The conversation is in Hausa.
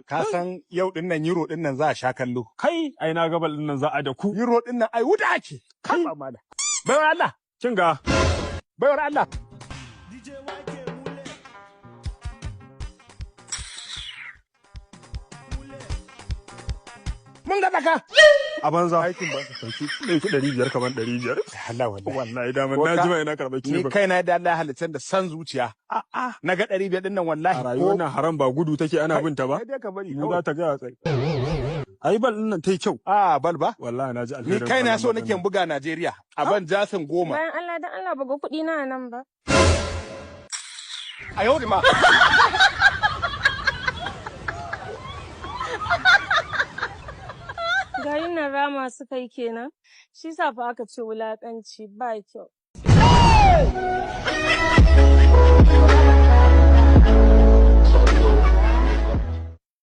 Ka san yau din nan Euro din nan za a sha kallo. Kai, ai na gabal din nan za a da ku. Euro din nan ai wuta ake. Kai ba mala. Bayar Allah. Kin ga. Bayar Allah. Mun ga daka. A banza. Aikin ba ka sauki. Ɗauki 500 kaman 500. Allah wallahi. Wallahi da na jima ina karɓar ki. Ni kaina da Allah halittar da san zuciya. Na ga 500 din nan wallahi. A rayuwar nan haram ba gudu take ana bin ta ba. Sai dai ka bari. Mu za ta ga tsaye. Ai bal din nan tai kyau. Bal ba? Wallahi na ji alheri. Ni kaina so nake buga Najeriya. A ban jasin 10. Bayan Allah dan Allah buga kuɗi na nan ba. A yau ma. Garin nan rama suka yi kenan. Shi sa fa aka ce wulaƙanci ba kyau.